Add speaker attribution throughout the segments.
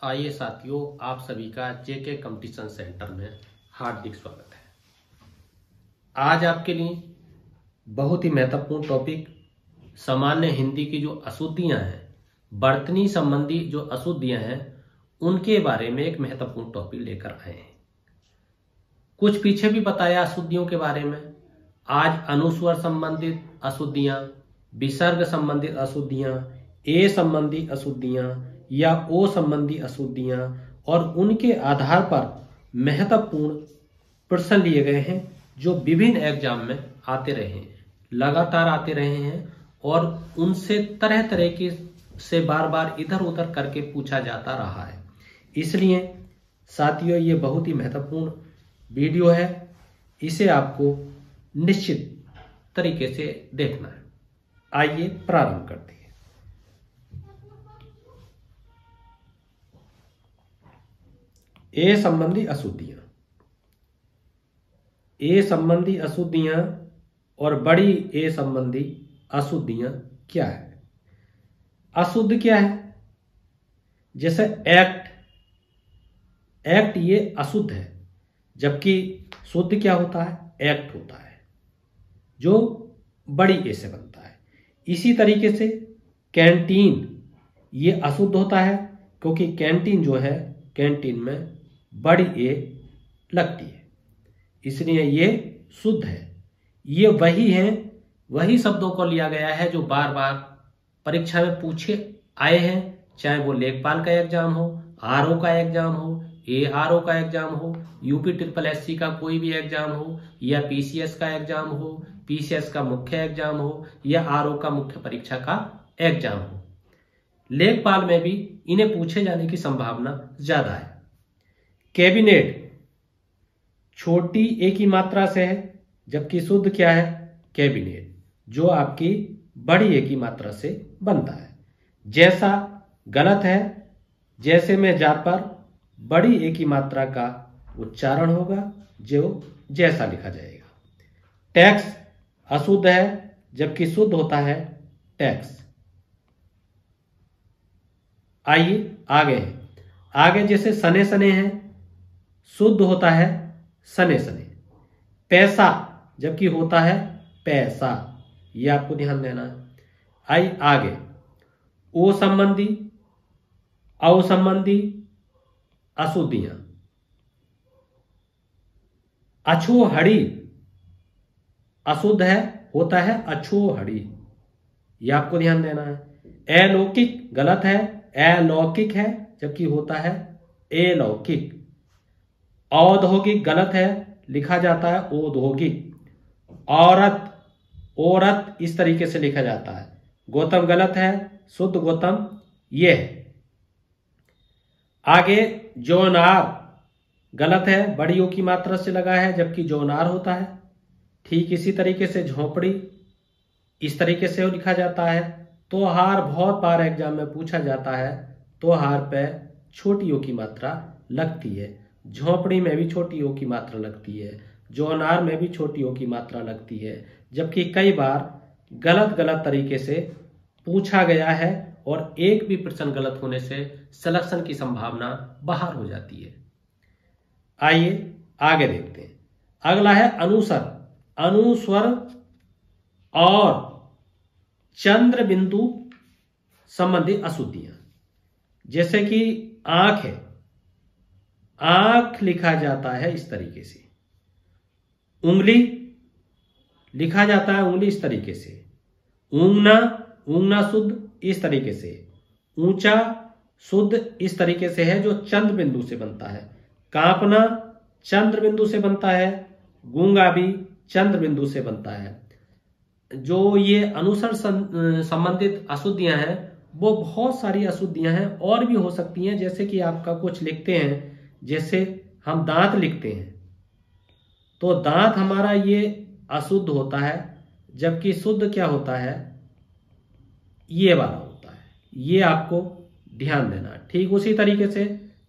Speaker 1: आइए साथियों, आप सभी का जेके कंपटीशन सेंटर में हार्दिक स्वागत है। आज आपके लिए बहुत ही महत्वपूर्ण टॉपिक सामान्य हिंदी की जो अशुद्धियां हैं, वर्तनी संबंधी जो अशुद्धियां हैं, उनके बारे में एक महत्वपूर्ण टॉपिक लेकर आए हैं। कुछ पीछे भी बताया अशुद्धियों के बारे में। आज अनुस्वर संबंधित अशुद्धियां, विसर्ग संबंधित अशुद्धियां, ए संबंधी अशुद्धियां या ओ संबंधी अशुद्धियां और उनके आधार पर महत्वपूर्ण प्रश्न लिए गए हैं जो विभिन्न एग्जाम में आते रहे हैं, लगातार आते रहे हैं और उनसे तरह तरह के से बार बार इधर उधर करके पूछा जाता रहा है। इसलिए साथियों, ये बहुत ही महत्वपूर्ण वीडियो है, इसे आपको निश्चित तरीके से देखना है। आइए प्रारंभ करते हैं। ए संबंधी अशुद्धियां। ए संबंधी अशुद्धियां और बड़ी ए संबंधी अशुद्धियां क्या है? अशुद्ध क्या है? जैसे एक्ट ये अशुद्ध है, जबकि शुद्ध क्या होता है? एक्ट होता है, जो बड़ी ए से बनता है। इसी तरीके से कैंटीन ये अशुद्ध होता है, क्योंकि कैंटीन जो है, कैंटीन में बड़ी ए लगती है, इसलिए ये शुद्ध है। ये वही शब्दों को लिया गया है जो बार बार परीक्षा में पूछे आए हैं, चाहे वो लेखपाल का एग्जाम हो, आरओ का एग्जाम हो, एआरओ का एग्जाम हो, यूपी SSC का कोई भी एग्जाम हो, या पीसीएस का एग्जाम हो, पीसीएस का मुख्य एग्जाम हो, या आरओ का मुख्य परीक्षा का एग्जाम हो। लेखपाल में भी इन्हें पूछे जाने की संभावना ज्यादा है। कैबिनेट छोटी ए की मात्रा से है, जबकि शुद्ध क्या है? कैबिनेट, जो आपकी बड़ी ए की मात्रा से बनता है। जैसा गलत है, जैसे में जा पर बड़ी ए की मात्रा का उच्चारण होगा, जो जैसा लिखा जाएगा। टैक्स अशुद्ध है, जबकि शुद्ध होता है टैक्स। आइए आगे जैसे सने सने हैं, शुद्ध होता है सने सने। पैसा जबकि होता है पैसा, ये आपको ध्यान देना है। आइए आगे, ओ संबंधी औ संबंधी अशुद्धियां। अछोहड़ी अशुद्ध है, होता है अछोहड़ी, ये आपको ध्यान देना है। अलौकिक गलत है, अलौकिक है, जबकि होता है अलौकिक। औद्योगिक गलत है, लिखा जाता है औद्योगिक। औरत इस तरीके से लिखा जाता है। गौतम गलत है, शुद्ध गौतम ये है। आगे जौनार गलत है, बड़ी ओ की मात्रा से लगा है, जबकि जौनार होता है। ठीक इसी तरीके से झोपड़ी इस तरीके से लिखा जाता है। त्योहार बहुत बार एग्जाम में पूछा जाता है, त्योहार पे छोटी ओ की मात्रा लगती है। झोपड़ी में भी छोटी ओ की मात्रा लगती है, जौनार में भी छोटी ओ की मात्रा लगती है, जबकि कई बार गलत तरीके से पूछा गया है और एक भी प्रश्न गलत होने से सिलेक्शन की संभावना बाहर हो जाती है। आइए आगे देखते हैं। अगला है अनुस्वर और चंद्र बिंदु संबंधी अशुद्धियां। जैसे कि आंख है, आंख लिखा जाता है इस तरीके से। उंगली लिखा जाता है उंगली इस तरीके से। ऊंगना शुद्ध इस तरीके से। ऊंचा शुद्ध इस तरीके से है, जो चंद्र बिंदु से बनता है। कांपना चंद्र बिंदु से बनता है, गूंगा भी चंद्र बिंदु से बनता है। जो ये अनुस्वर संबंधित अशुद्धियां हैं, वो बहुत सारी अशुद्धियां हैं, और भी हो सकती हैं। जैसे कि आपका कुछ लिखते हैं, जैसे हम दांत लिखते हैं, तो दांत हमारा ये अशुद्ध होता है, जबकि शुद्ध क्या होता है? ये वाला होता है। ये आपको ध्यान देना। ठीक उसी तरीके से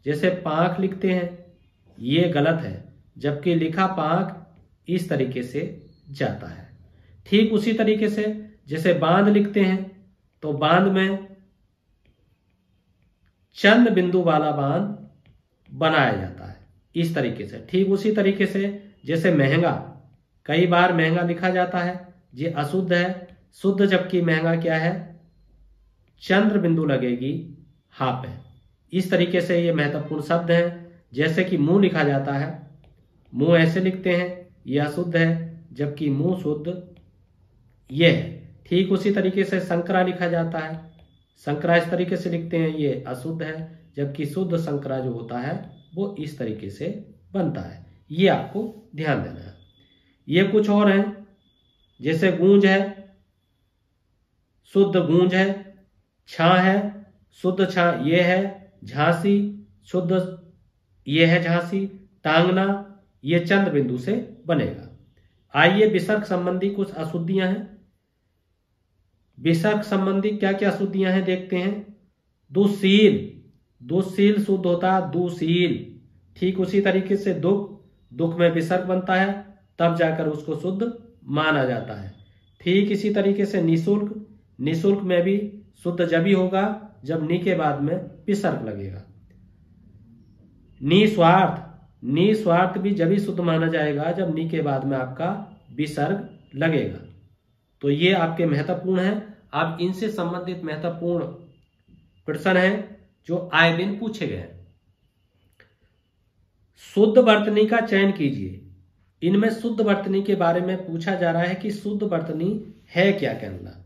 Speaker 1: जैसे पांख लिखते हैं, ये गलत है, जबकि लिखा पांख इस तरीके से जाता है। ठीक उसी तरीके से जैसे बांध लिखते हैं, तो बांध में चंद्र बिंदु वाला बांध बनाया जाता है इस तरीके से। ठीक उसी तरीके से जैसे महंगा, कई बार महंगा लिखा जाता है, ये अशुद्ध है। शुद्ध जबकि महंगा क्या है, चंद्र बिंदु लगेगी हा पे। इस तरीके से ये महत्वपूर्ण शब्द है। जैसे कि मुंह लिखा जाता है, मुंह ऐसे लिखते हैं, ये अशुद्ध है, जबकि मुंह शुद्ध ये है। ठीक उसी तरीके से संकरा लिखा जाता है, संकरा इस तरीके से लिखते हैं, ये अशुद्ध है, जबकि शुद्ध संकरा जो होता है वो इस तरीके से बनता है। ये आपको ध्यान देना है। ये कुछ और हैं, जैसे गूंज है, शुद्ध गूंज है। छां है, शुद्ध छां ये है। झांसी, शुद्ध ये है झांसी। टांगना, ये चंद्र बिंदु से बनेगा। आइए विसर्ग संबंधी कुछ अशुद्धियां हैं। विसर्ग संबंधी क्या क्या अशुद्धियां हैं देखते हैं। दुशील, दुशील शुद्ध होता है दुशील। ठीक उसी तरीके से दुख, दुख में विसर्ग बनता है, तब जाकर उसको शुद्ध माना जाता है। ठीक इसी तरीके से निःशुल्क, निःशुल्क में भी शुद्ध जब ही होगा जब नी के बाद में विसर्ग लगेगा। निस्वार्थ, निस्वार्थ भी जब ही शुद्ध माना जाएगा जब नी के बाद में आपका विसर्ग लगेगा। तो ये आपके महत्वपूर्ण है। अब इनसे संबंधित महत्वपूर्ण प्रश्न है जो आए दिन पूछे गए हैं। शुद्ध वर्तनी का चयन कीजिए। इनमें शुद्ध वर्तनी के बारे में पूछा जा रहा है कि शुद्ध वर्तनी है क्या कहना।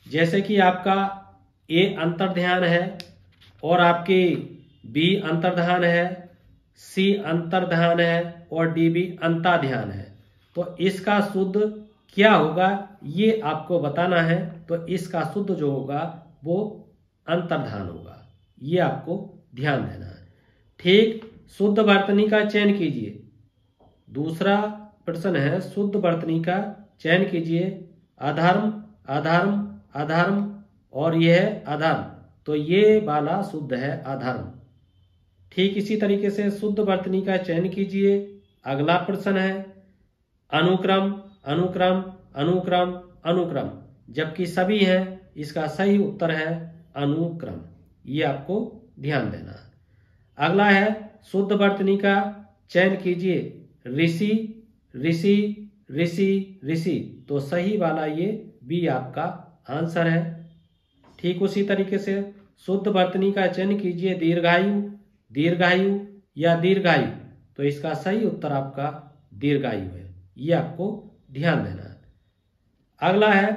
Speaker 1: जैसे कि आपका ए अंतर्ध्यान है और आपकी बी अंतर्ध्यान है, सी अंतर्ध्यान है और डी भी अंताध्यान है। तो इसका शुद्ध क्या होगा ये आपको बताना है। तो इसका शुद्ध जो होगा वो अंतर्धान होगा, ये आपको ध्यान देना है। ठीक, शुद्ध वर्तनी का चयन कीजिए। दूसरा प्रश्न है शुद्ध वर्तनी का चयन कीजिए। अधर्म, अधर्म, अधर्म और यह है अधर्म, तो ये वाला शुद्ध है अधर्म। ठीक इसी तरीके से शुद्ध वर्तनी का चयन कीजिए। अगला प्रश्न है अनुक्रम, अनुक्रम, अनुक्रम, अनुक्रम, जबकि सभी हैं, इसका सही उत्तर है अनुक्रम। ये आपको ध्यान देना है। अगला है शुद्ध वर्तनी का चयन कीजिए। ऋषि, ऋषि, ऋषि, ऋषि, तो सही वाला ये बी आपका आंसर है। ठीक उसी तरीके से शुद्ध वर्तनी का चयन कीजिए। दीर्घायु, दीर्घायु या दीर्घायु, तो इसका सही उत्तर आपका दीर्घायु है। ये आपको ध्यान देना है। अगला है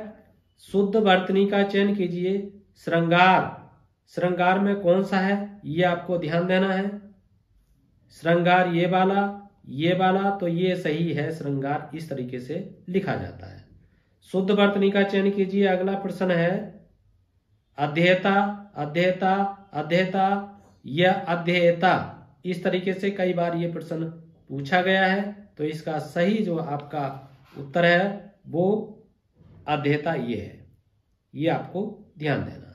Speaker 1: शुद्ध वर्तनी का चयन कीजिए। श्रृंगार, श्रृंगार में कौन सा है ये आपको ध्यान देना है। श्रृंगार ये वाला, तो ये सही है। श्रृंगार इस तरीके से लिखा जाता है। शुद्ध वर्तनी का चयन कीजिए। अगला प्रश्न है अध्येता, अध्येता, अध्येता या अध्येता, इस तरीके से कई बार ये प्रश्न पूछा गया है। तो इसका सही जो आपका उत्तर है वो अध्येता ये है। ये आपको ध्यान देना।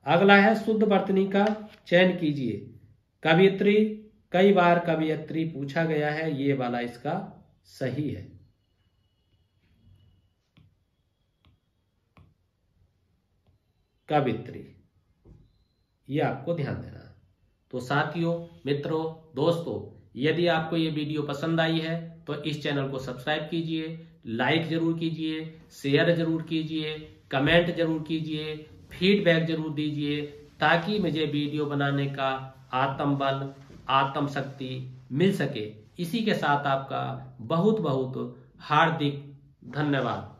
Speaker 1: अगला है शुद्ध वर्तनी का चयन कीजिए। कवियत्री, कई बार कवियत्री पूछा गया है, ये वाला इसका सही है। कवियत्री, ये आपको ध्यान देना है। तो साथियों, मित्रों, दोस्तों, यदि आपको ये वीडियो पसंद आई है तो इस चैनल को सब्सक्राइब कीजिए, लाइक जरूर कीजिए, शेयर जरूर कीजिए, कमेंट जरूर कीजिए, फीडबैक जरूर दीजिए, ताकि मुझे वीडियो बनाने का आत्मबल, आत्मशक्ति मिल सके। इसी के साथ आपका बहुत बहुत हार्दिक धन्यवाद।